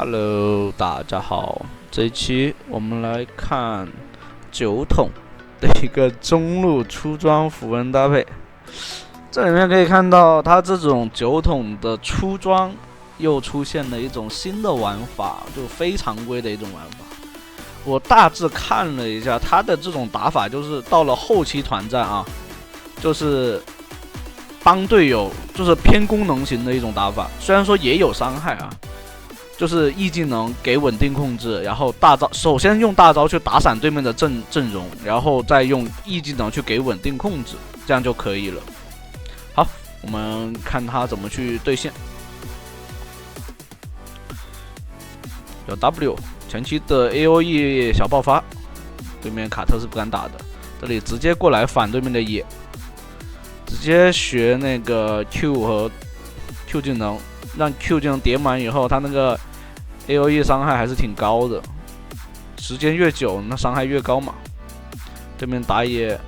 Hello，大家好。这一期我们来看酒桶的一个中路出装符文搭配。这里面可以看到，它这种酒桶的出装又出现了一种新的玩法，就非常规的一种玩法。我大致看了一下，它的这种打法就是到了后期团战啊，就是帮队友，就是偏功能型的一种打法。虽然说也有伤害啊。就是E技能给稳定控制，然后大招首先用大招去打散对面的阵容，然后再用E技能去给稳定控制，这样就可以了。好，我们看他怎么去兑现。有 W 前期的 AOE 小爆发，对面卡特是不敢打的，这里直接过来反对面的野，直接学那个 Q 和 Q 技能，让 Q 技能叠满以后，他那个AOE 伤害还是挺高的，时间越久，那伤害越高嘛。对面打野，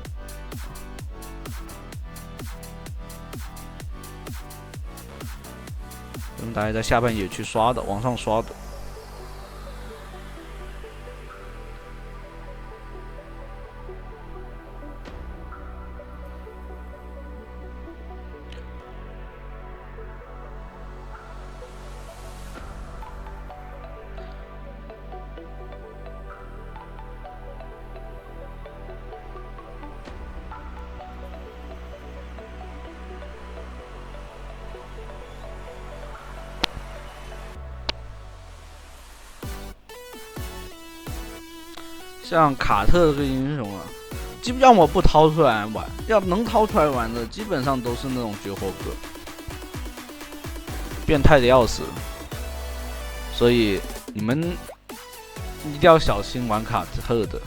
对面打野在下半野去刷的，往上刷的。像卡特这个英雄啊，基本上我不掏出来玩，要能掏出来玩的，基本上都是那种绝活哥，变态的要死。所以你们一定要小心玩卡特的，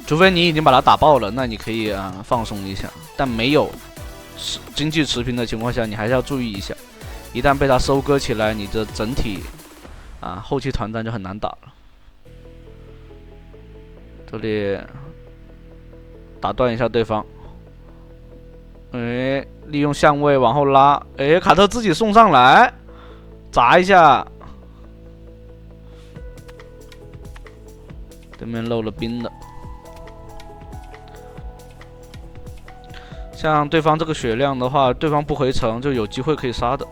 除非你已经把他打爆了，那你可以放松一下。但没有经济持平的情况下，你还是要注意一下，一旦被他收割起来，你的整体后期团战就很难打了。这里打断一下对方，利用相位往后拉，卡特自己送上来，砸一下，对面漏了兵的。像对方这个血量的话，对方不回城就有机会可以杀的。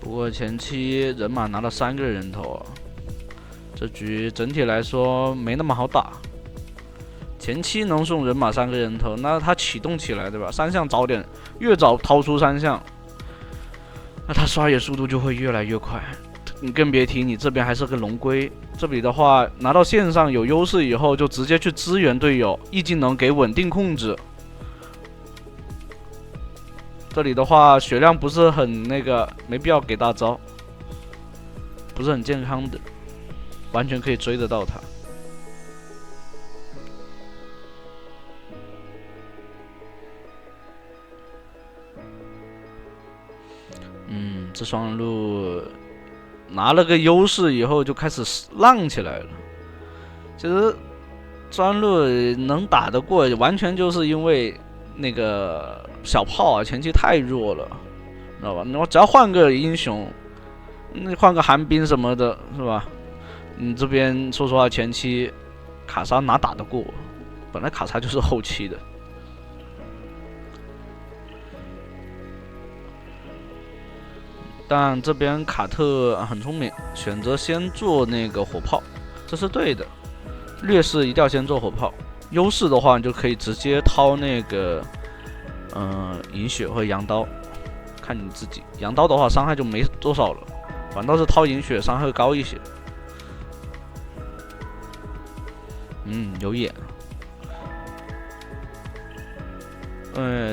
不过前期人马拿了3个人头啊，这局整体来说没那么好打。前期能送人马3个人头，那他启动起来对吧？3项早点，越早掏出3项，那他刷野速度就会越来越快。你更别提你这边还是个龙龟，这里的话拿到线上有优势以后，就直接去支援队友，E技能给稳定控制。这里的话，血量不是很那个，没必要给大招，不是很健康的，完全可以追得到他。这双路拿了个优势以后就开始浪起来了。其实专路能打得过，完全就是因为那个小炮啊，前期太弱了，知道吧？我只要换个英雄，换个寒冰什么的，是吧？你这边说实话，前期卡莎哪打得过？本来卡莎就是后期的。但这边卡特很聪明，选择先做那个火炮，这是对的。劣势一定要先做火炮，优势的话你就可以直接掏那个银血或羊刀，看你自己。羊刀的话伤害就没多少了，反倒是掏银血伤害会高一些。有眼。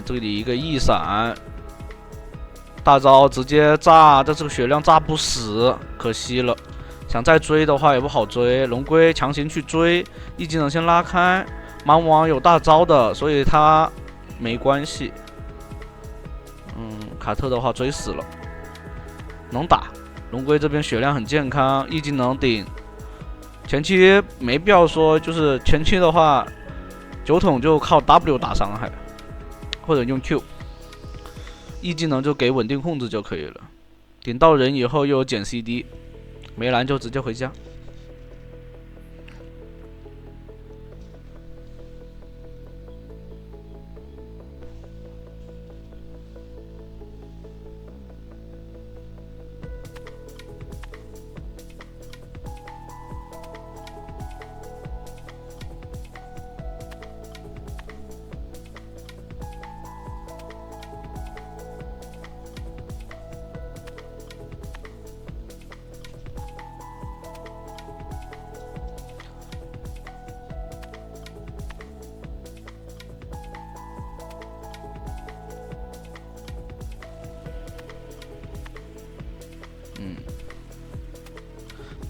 这里一个翼闪。大招直接炸，但这个血量炸不死，可惜了。想再追的话也不好追，龙龟强行去追，一技能先拉开，盲王有大招的，所以他没关系。卡特的话追死了，能打。龙龟这边血量很健康，E技能顶。前期没必要说，就是前期的话，酒桶就靠 W 打伤害，或者用 Q。E 技能就给稳定控制就可以了。顶到人以后又有减 CD， 没蓝就直接回家。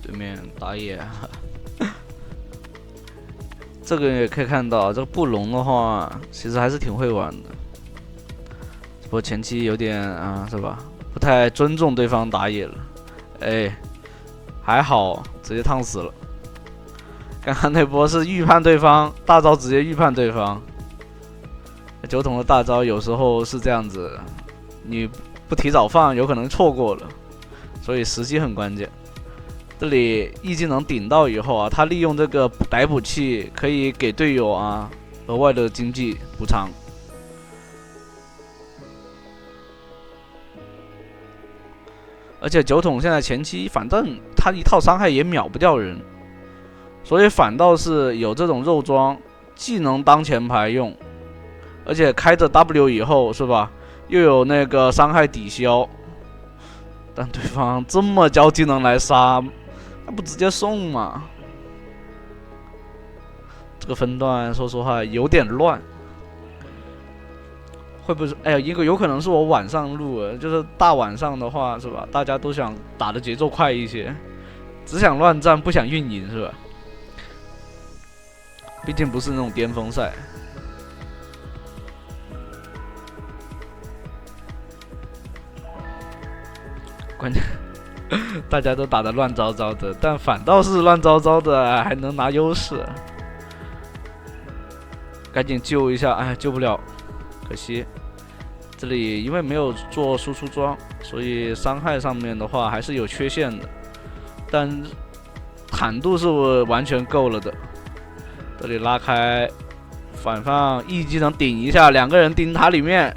对面打野，这个也可以看到，这个布隆的话，其实还是挺会玩的。不过前期有点是吧？不太尊重对方打野了。哎，还好，直接烫死了。刚刚那波是预判对方大招，直接预判对方。酒桶的大招有时候是这样子，你不提早放，有可能错过了，所以时机很关键。这里E技能顶到以后啊，他利用这个逮捕器可以给队友额外的经济补偿。而且酒桶现在前期反正他一套伤害也秒不掉人，所以反倒是有这种肉装，既能当前排用，而且开着 W 以后是吧，又有那个伤害抵消。但对方这么交技能来杀。那不直接送吗？这个分段说实话有点乱，会不会？哎呀，有可能是我晚上录了，就是大晚上的话是吧？大家都想打的节奏快一些，只想乱战不想运营是吧？毕竟不是那种巅峰赛。关键。大家都打得乱糟糟的，但反倒是乱糟糟的还能拿优势，赶紧救一下！哎，救不了，可惜。这里因为没有做输出装，所以伤害上面的话还是有缺陷的，但坦度是完全够了的。这里拉开，反放E技能顶一下，两个人顶塔里面，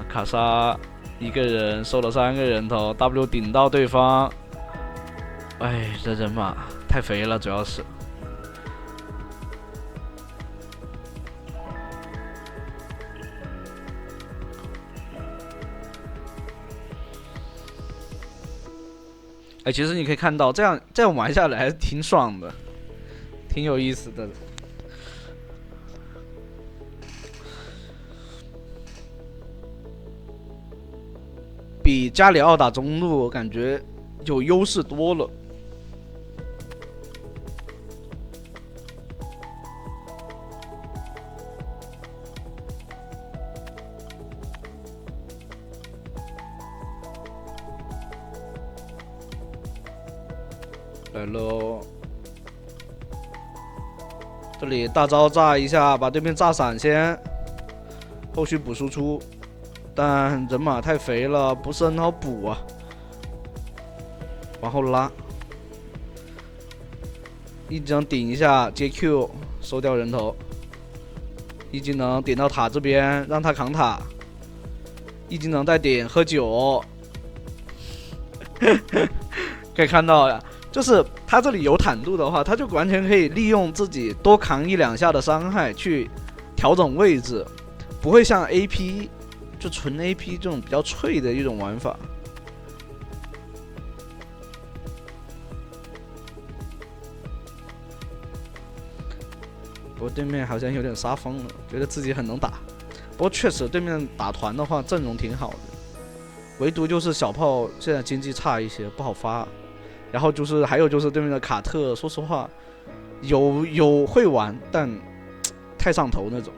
卡莎。一个人收了3个人头 ，W 顶到对方，哎，这人马太肥了，主要是。哎，其实你可以看到，这样玩下来还是挺爽的，挺有意思的。比加里奥打中路，我感觉有优势多了。来喽！这里大招炸一下，把对面炸闪先，后续补输出。但人马太肥了，不是很好补啊。往后拉，E技能顶一下接 Q 收掉人头，E技能点到塔这边让他扛塔，E技能再点喝酒。可以看到呀，就是他这里有坦度的话，他就完全可以利用自己多扛1-2下的伤害去调整位置，不会像 AP。就纯 AP 这种比较脆的一种玩法。不过对面好像有点杀疯了，觉得自己很能打。不过确实对面打团的话阵容挺好的，唯独就是小炮现在经济差一些，不好发。然后就是还有就是对面的卡特，说实话有会玩，但太上头那种，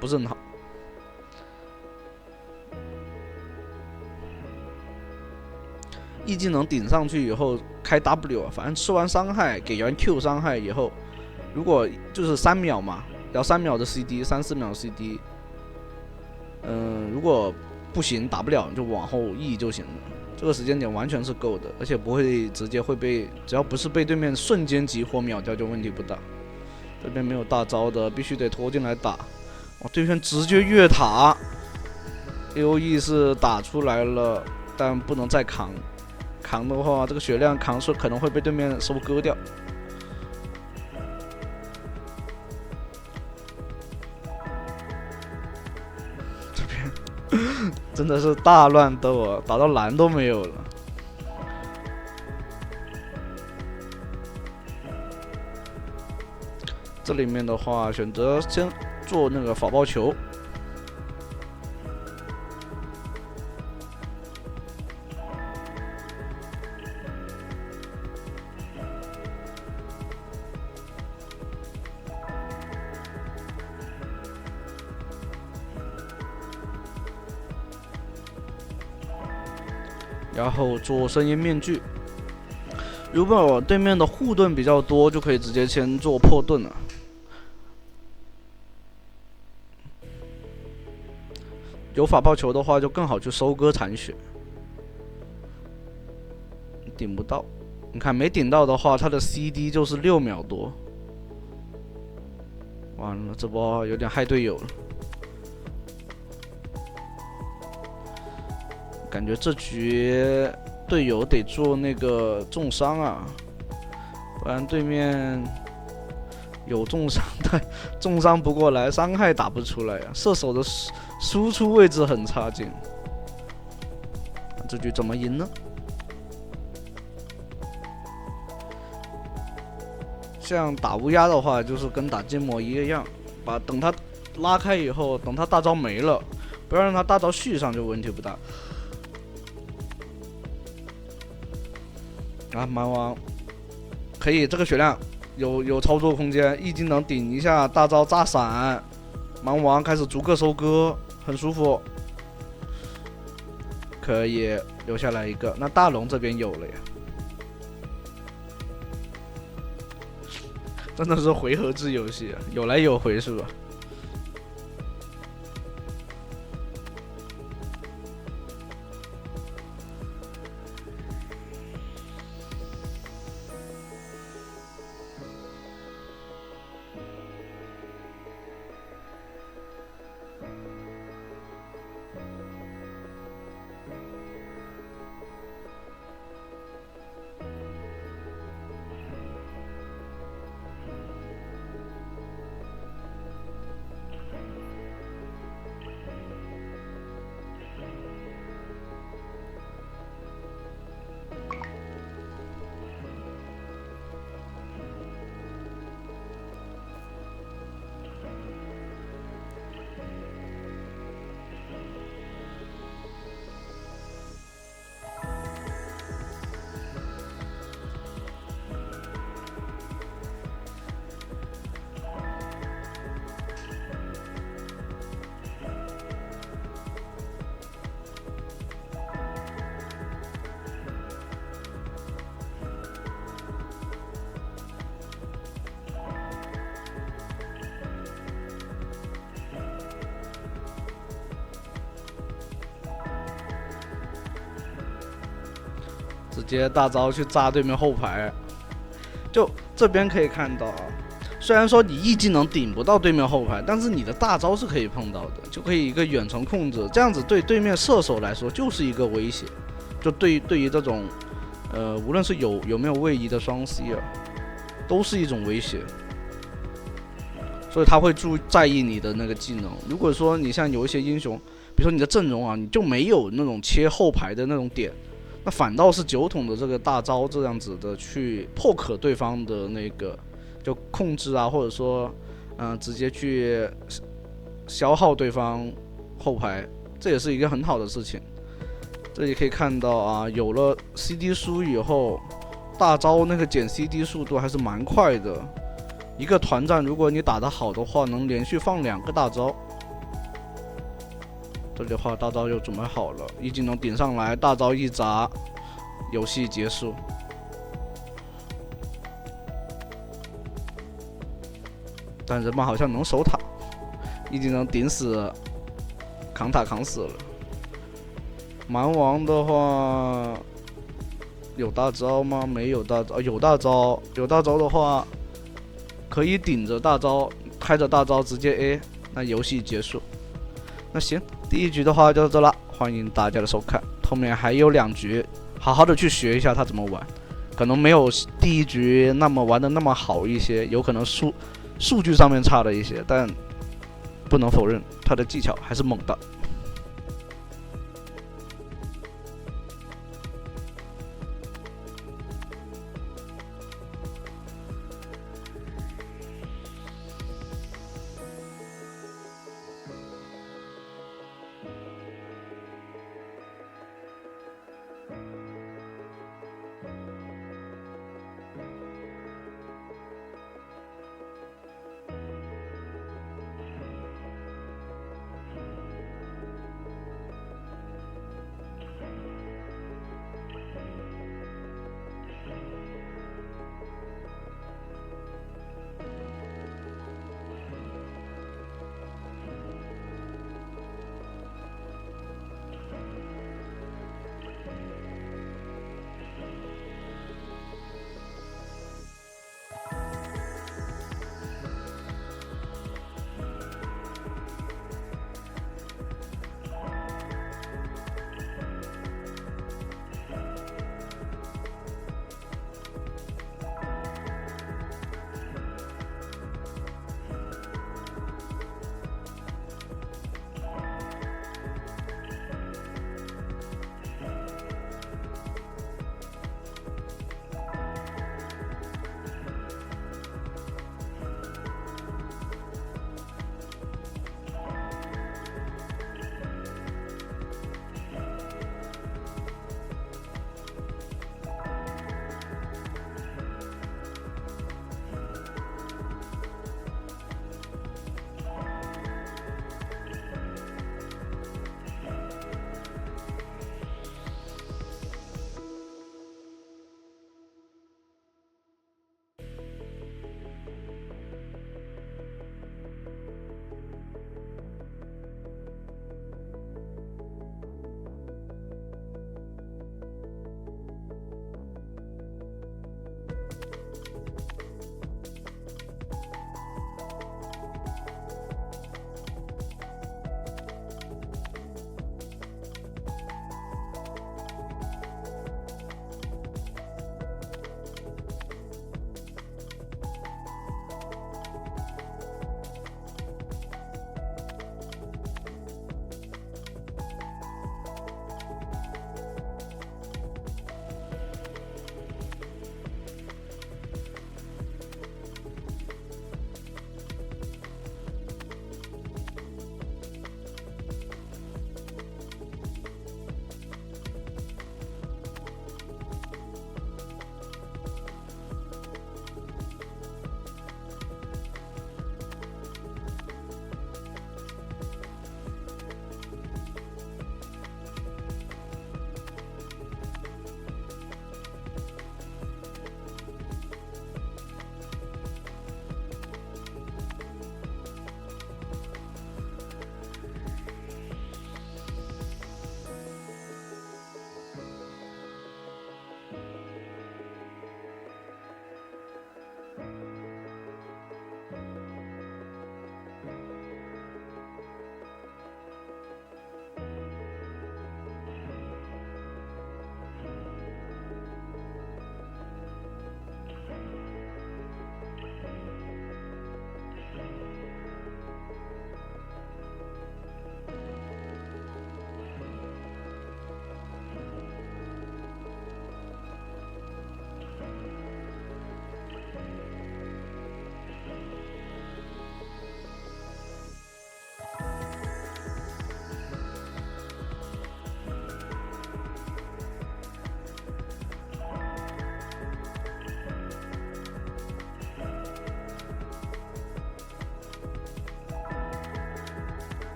不是很好。E 技能顶上去以后开 W， 反正吃完伤害给完 Q 伤害以后，如果就是3秒嘛，要3秒的 CD， 3-4秒的 CD。如果不行打不了，就往后 E 就行了。这个时间点完全是够的，而且不会直接会被，只要不是被对面瞬间集火秒掉，就问题不大。这边没有大招的，必须得拖进来打。对面直接越塔 ，AOE 是打出来了，但不能再扛。扛的话，这个血量扛是可能会被对面收割掉。这边真的是大乱斗啊，打到蓝都没有了。这里面的话，选择先做那个法爆球。然后做声音面具。如果对面的护盾比较多，就可以直接先做破盾了。有法爆球的话，就更好去收割残血。顶不到，你看没顶到的话，它的 CD 就是6秒多。完了，这波有点害队友了。感觉这局队友得做那个重伤啊，不然对面有重伤，但重伤不过来，伤害打不出来啊。射手的输出位置很差劲，这局怎么赢呢？像打乌鸦的话，就是跟打筋膜一样，等他拉开以后，等他大招没了，不要让他大招续上，就问题不大。蛮王可以，这个血量有操作空间，E技能顶一下，大招炸闪，蛮王开始逐个收割，很舒服。可以留下来一个，那大龙这边有了呀，真的是回合制游戏，有来有回是吧？直接大招去炸对面后排，就这边可以看到啊，虽然说你E技能顶不到对面后排，但是你的大招是可以碰到的，就可以一个远程控制，这样子对对面射手来说就是一个威胁，就对于这种无论是有没有位移的双 C 啊，都是一种威胁，所以他会在意你的那个技能。如果说你像有一些英雄，比如说你的阵容啊，你就没有那种切后排的那种点。那反倒是9桶的这个大招这样子的去破可对方的那个就控制啊，或者说直接去消耗对方后排，这也是一个很好的事情。这里可以看到啊，有了 CD 书以后，大招那个减 CD 速度还是蛮快的，一个团战，如果你打得好的话，能连续放2个大招。这里的话，大招就准备好了，一技能顶上来，大招一砸，游戏结束。但人马好像能守塔，一技能顶死，扛塔扛死了。蛮王的话有大招吗？没有大招，有大招，有大招的话可以顶着大招，开着大招直接 A， 那游戏结束。那行，第一局的话就到这了，欢迎大家的收看，后面还有2局，好好的去学一下他怎么玩，可能没有第一局那么玩的那么好一些，有可能数据上面差了一些，但不能否认他的技巧还是猛的。